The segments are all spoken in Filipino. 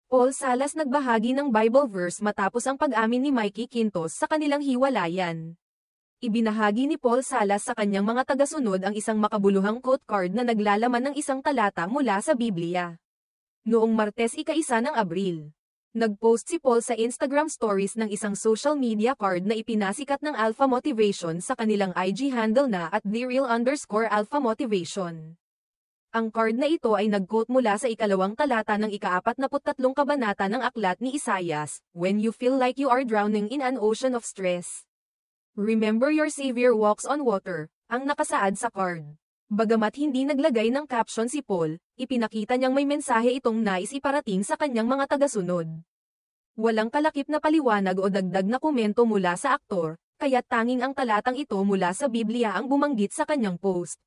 Paul Salas nagbahagi ng Bible verse matapos ang pag-amin ni Mikey Quintos sa kanilang hiwalayan. Ibinahagi ni Paul Salas sa kanyang mga tagasunod ang isang makabuluhang quote card na naglalaman ng isang talata mula sa Biblia. Noong Martes 1 ng Abril, nag-post si Paul sa Instagram stories ng isang social media card na ipinasikat ng Alpha Motivation sa kanilang IG handle na @TheReal_Alpha Motivation. Ang card na ito ay nag-quote mula sa ikalawang talata ng ika-43 kabanata ng Aklat ni Isaias, "When you feel like you are drowning in an ocean of stress, remember your Savior walks on water," ang nakasaad sa card. Bagamat hindi naglagay ng caption si Paul, ipinakita niyang may mensahe itong nais iparating sa kanyang mga tagasunod. Walang kalakip na paliwanag o dagdag na komento mula sa aktor, kaya't tanging ang talatang ito mula sa Biblia ang bumanggit sa kanyang post.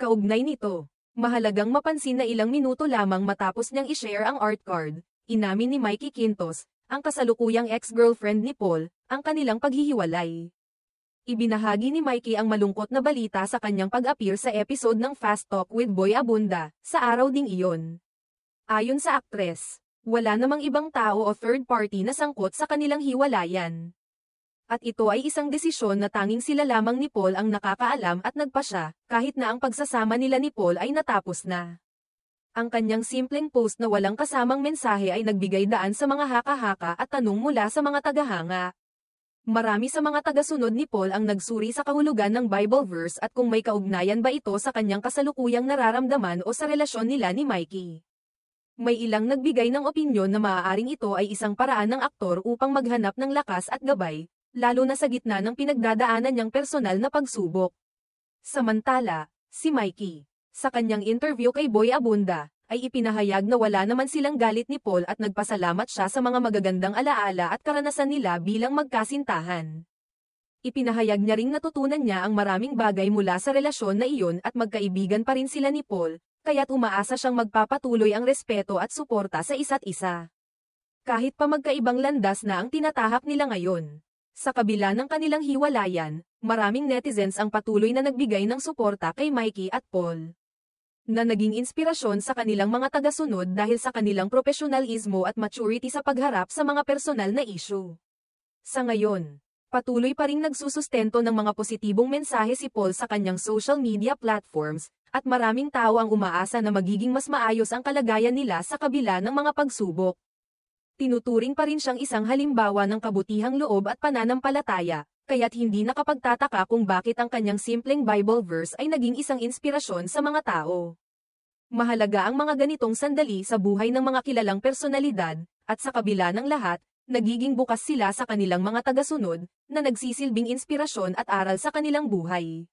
Kaugnay nito, mahalagang mapansin na ilang minuto lamang matapos niyang i-share ang art card, inamin ni Mikey Quintos, ang kasalukuyang ex-girlfriend ni Paul, ang kanilang paghihiwalay. Ibinahagi ni Mikey ang malungkot na balita sa kanyang pag-appear sa episode ng Fast Talk with Boy Abunda, sa araw ding iyon. Ayon sa aktres, wala namang ibang tao o third party na sangkot sa kanilang hiwalayan. At ito ay isang desisyon na tanging sila lamang ni Paul ang nakakaalam at nagpasya, kahit na ang pagsasama nila ni Paul ay natapos na. Ang kanyang simpleng post na walang kasamang mensahe ay nagbigay daan sa mga haka-haka at tanong mula sa mga tagahanga. Marami sa mga tagasunod ni Paul ang nagsuri sa kahulugan ng Bible verse at kung may kaugnayan ba ito sa kanyang kasalukuyang nararamdaman o sa relasyon nila ni Mikey. May ilang nagbigay ng opinyon na maaaring ito ay isang paraan ng aktor upang maghanap ng lakas at gabay, lalo na sa gitna ng pinagdadaanan niyang personal na pagsubok. Samantala, si Mikey, sa kanyang interview kay Boy Abunda, ay ipinahayag na wala naman silang galit ni Paul at nagpasalamat siya sa mga magagandang alaala at karanasan nila bilang magkasintahan. Ipinahayag niya ring natutunan niya ang maraming bagay mula sa relasyon na iyon at magkaibigan pa rin sila ni Paul, kaya't umaasa siyang magpapatuloy ang respeto at suporta sa isa't isa. Kahit pa magkaibang landas na ang tinatahak nila ngayon. Sa kabila ng kanilang hiwalayan, maraming netizens ang patuloy na nagbigay ng suporta kay Mikey at Paul, na naging inspirasyon sa kanilang mga tagasunod dahil sa kanilang profesionalismo at maturity sa pagharap sa mga personal na issue. Sa ngayon, patuloy pa ring nagsusustento ng mga positibong mensahe si Paul sa kanyang social media platforms, at maraming tao ang umaasa na magiging mas maayos ang kalagayan nila sa kabila ng mga pagsubok. Tinuturing pa rin siyang isang halimbawa ng kabutihang loob at pananampalataya, kaya't hindi nakapagtataka kung bakit ang kanyang simpleng Bible verse ay naging isang inspirasyon sa mga tao. Mahalaga ang mga ganitong sandali sa buhay ng mga kilalang personalidad, at sa kabila ng lahat, nagiging bukas sila sa kanilang mga tagasunod, na nagsisilbing inspirasyon at aral sa kanilang buhay.